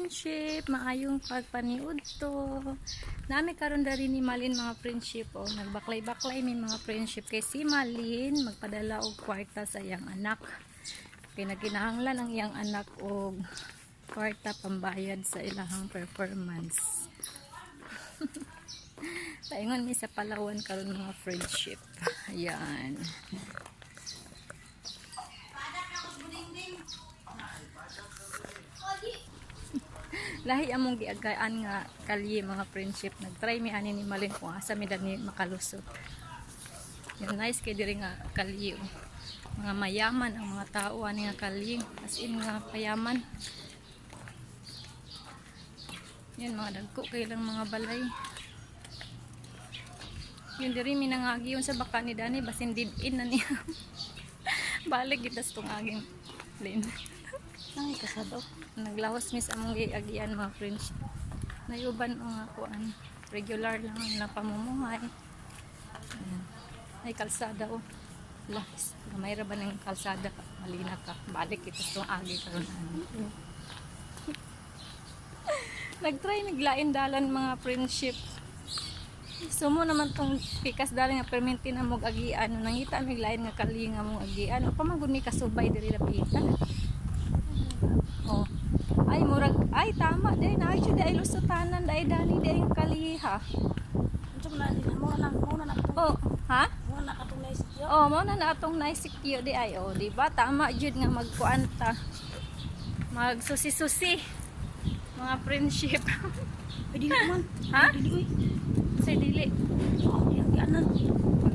friendship, maayong pagpaniud to. Nami karon dari ni Malin mga friendship o nagbaklay-baklay may mga friendship kay si Malin magpadala og kwarta sa iyang anak. Kay nagkinahanglan ang iyang anak og kwarta pambayad sa ilahang performance. Paingon mi sa Palawan karon mga friendship. Ayan. Lahi among giagayaan nga kalye mga friendship. Nagtry mi ani ni Malin kung asa mi dani makalusot. Yung nice kay diri nga kalye. Mga mayaman ang mga tao ani nga kalye. As in nga payaman. Yan mga dagko kay lang mga balay. Yung diri mi nangagi yun sa baka ni Dani basin did-in na niya. Balik gitas tong aging plane. Ay kasado. Naglahos mis among giagian mga friends. Nayuban o nga kuan. Regular lang ang pamumuhay. Ayan. Ay kalsada o. Lahis. Gamay ra ba ng kalsada? Malina ka. Balik gitas tong agi karon. Nagtry naglain dalan mga friendship. Sumo naman tong pikas dali nga perminti na mog agian. Nangita mig lain nga kali nga mong agian. O pamagud mi kasubay diri lapita. Oh. Ay murag ay tama day na ay ay lusutanan day dani day kaliha. Unsa man mo na Oh, ha? mo na katong naisip yo. Oh, mo na atong naisikyo di ay oh, di ba? Tama jud nga magkuanta. Magsusi-susi. Mga friendship. Pwede man. Ha? Dili uy. Say dili. Oh, anan.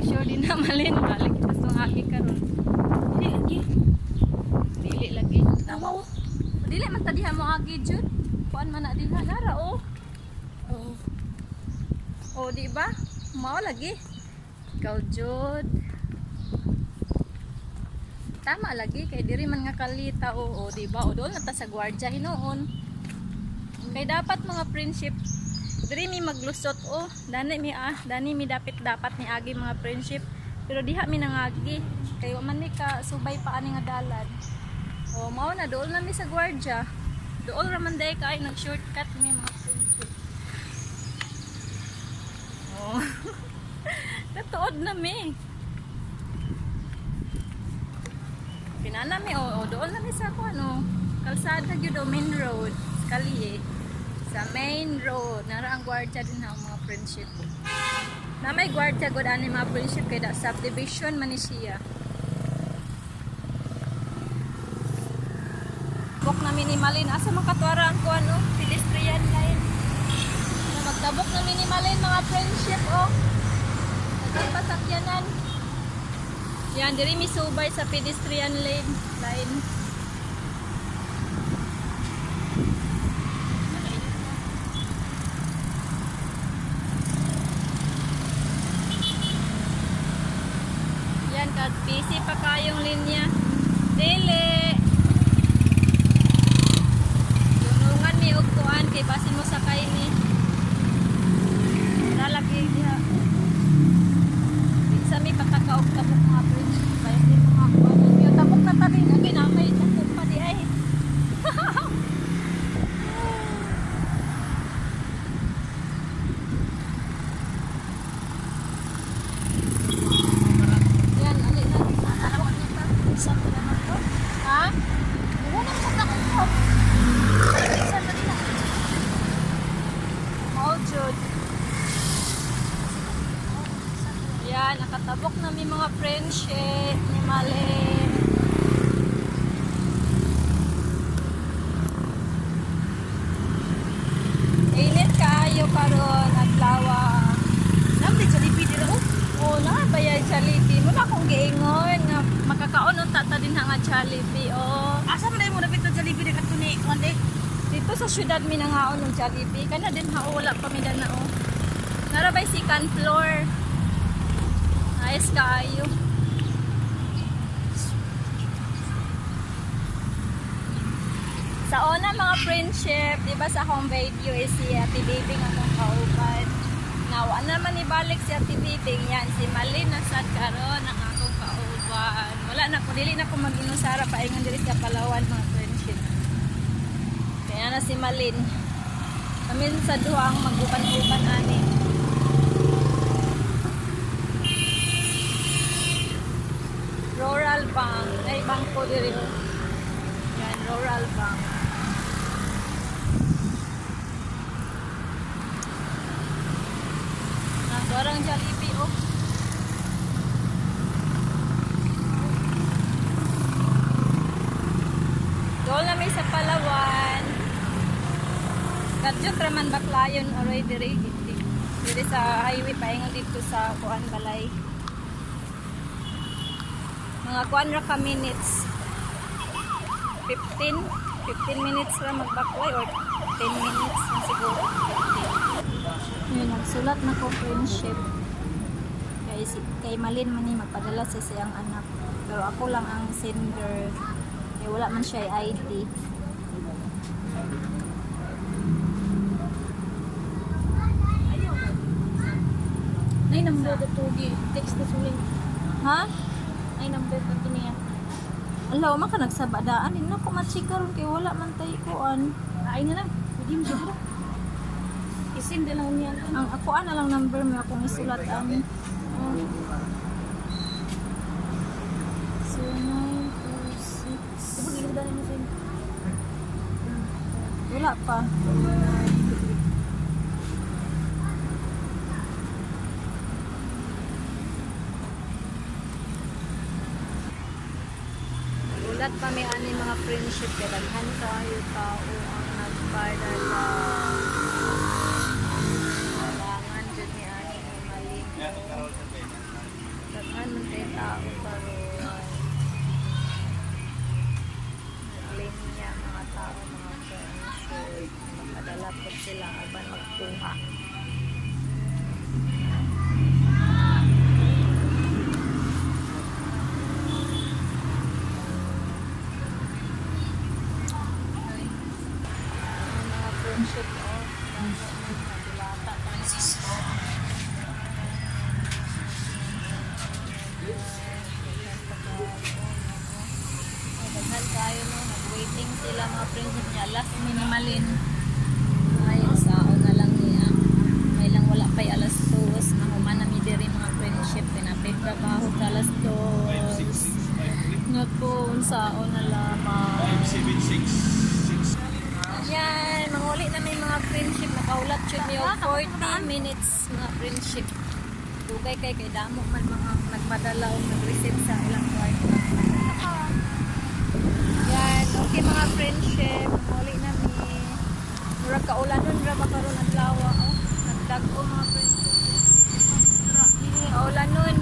Sure din na Malin balik tas tong agi karon. Dili lagi. Dili lagi. Nawaw. Dili man ta diha mo agi jud. Kuan man na diha nara oh. Oh. Oh, di ba? Mao lagi. Ikaw jud. Tama lagi kay diri man nga kalita oh, di ba? O doon na ta sa gwardiya hinuon. Kay dapat mga friendship diri mi maglusot oh. Dani mi dapat ni agi mga friendship. Pero diha mi nangagi. Kay wa man ni ka subay pa ani nga dalan. Oh, mao na dool na mi sa gwardiya. Dool ra man day kay nag shortcut mi mga friendship. Oh. Natuod na mi. Pinana mi oh, dool na mi sa ko ano. Kalsada gyud main road, kalye. Sa main road, nara ang gwardiya din ha mga friendship. Na may gwardiya gud ani mga friendship kay da subdivision man ni siya. Tabok na minimalin asa makatwara ang kuan oh, pedestrian line. Na magtabok na minimalin mga friendship oh. Pasakyanan. Yan diri mi subay sa pedestrian line. Yan kad busy pa kayong linya. Dili. Dunungan mi og kuan kay basin mo sakay ni. Lalaki diha. Sa mi pataka og tabok mga bridge. Kaya di mga kuan. Yung tabok na tarin okay na may tabok pa di ay. Yan, ali na. Sakto naman to. Ha? Wala sa takot ko. Sa Manila. Mao jud. Yan, nakatabok na mi mga friendship ni Malin. Init kaayo karon adlaw. Namdi Jollibee dira oh. Oh, na bayay Jollibee. Muna akong giingon nga makakaon unta ta din nga Jollibee. Oh, Asa man mo dapat Jollibee dira katuni one day. dito sa syudad mi nangaon ng Jollibee. Kana din ha wala pa mi na oh. Nara bay second floor. Nice kaayo. Sa una mga friendship, di ba sa home video is si Ate Bibing among kauban. Nawa naman ibalik si Ate Bibing yan. Si Malin nasad karon ang akong kauban. Wala na ko, dili na ko mag-inusara pa ingon diri sa Palawan mga friendship. Kaya na si Malin. Kami sa duhang mag-upan-upan ani. Rural Bank. Ay, bangko diri. Yan, Rural Bank. Dorang Jollibee, oh. Doon na may sa Palawan. Kadyo traman baklayon aroy diri. Diri sa highway paingon dito sa Kuan Balay. Mga kuan ra ka minutes. 15 minutes ra magbaklay or 10 minutes na siguro. 15. Yun, nagsulat na ko friendship. Kay Malin man ni magpadala sa siyang anak. Pero ako lang ang sender. Eh, wala man siya ID. Ay, number ko tugi. Text na suling. Ha? Ay, number ko to niya. Alaw, maka nagsabadaan. Hindi na ko machika ron kay wala man tayo kuan. Ay na lang. Hindi mo siya. Isin din lang niya. Ang ako na lang number mo akong isulat ang 0946. Diba gilid mo siya? Wala pa. Ulat pa may ani mga friendship kay daghan kayo tao ang nagpadala. Kailangan dyan ni ani ni Malin. Daghan man tayo tao karon. Linya mga tao mga friendship. Magpadala po sila aban magkuha. Mga friendship oh. Dilata Francisco. Daghan tayo no, nag-waiting sila mga friendship niya. Last minimalin. Ay, sao na lang niya. May lang wala pa'y alas 2. Nahuman na mi diri mga friendship. Pinapit trabaho sa alas 2. Nga po, sao na lamang. 5766. Yan, manguli na may mga friendship. Nakaulat yun yung 40 minutes mga friendship. Dugay kay damo man mga nagpadala o nag-receive sa ilang kwarto. Yan, okay mga friendship. Manguli na may murag kaulanon ra ba karon ang lawa. Oh, nagdago mga friendship. Kaulanon.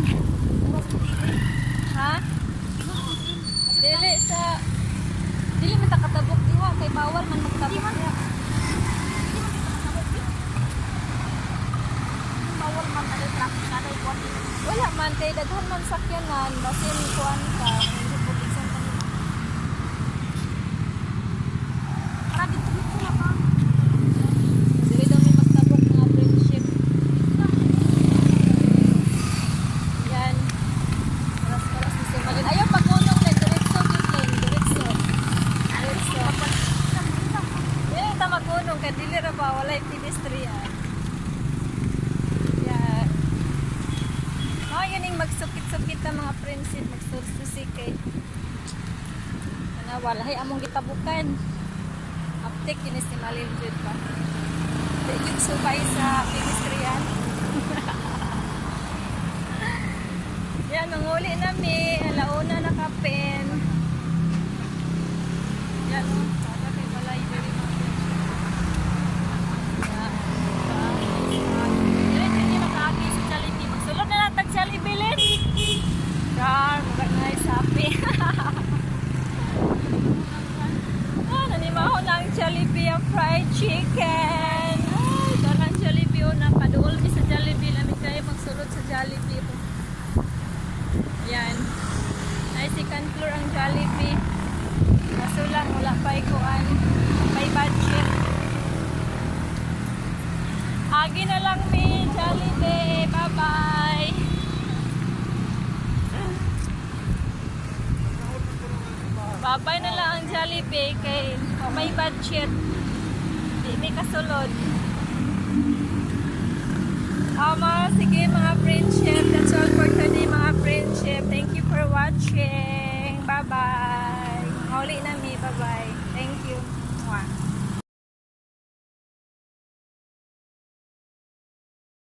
Ha? Dili sa dili man ta katabok diwa kay bawal man magtabok diha. Bawal man na traffic na rin. Wala man kay daghan man sakyanan basin kuan ka hindi po bisan pa nila. Para dito lang ba? Dili daw may magtabok mga friendship. Yan. Paras ni Simalin. Ayaw pagunong na diretso Kitlin, diretso. Dili ta magunong kay dili ra ba walay pedestrian. Yan. Oh, yun yung magsukit-sukit na mga friendship, magsursusik eh. Ano, walahay among gitabukan. Aptek yun si Malin Jud pa. Yung subay sa pedestrian. Yan, manguli nami. Alauna na kapen. Yan, oh. Saka kay balay diri mga friendship. Yan. Yan, hindi makaagi sa Jollibee. Magsulod na lang tag Jollibee, Lin. Char, maganda yung sapi. Nanimaho na ang Jollibee ang fried chicken. Ay, dalang Jollibee o nakaduol mi sa Jollibee. Lamig kayo magsulod sa Jollibee. Yan. Ay, second floor ang Jollibee. Kaso lang, wala pa ikuan. May budget. Agi na lang mi Jollibee. Bye-bye. Bye-bye na lang ang Jollibee kay may budget. Di may kasulod. Sige mga friendship. That's all for today mga friendship. Thank you for watching. Bye-bye. Mauli na mi. Bye-bye. Thank you. Mwah.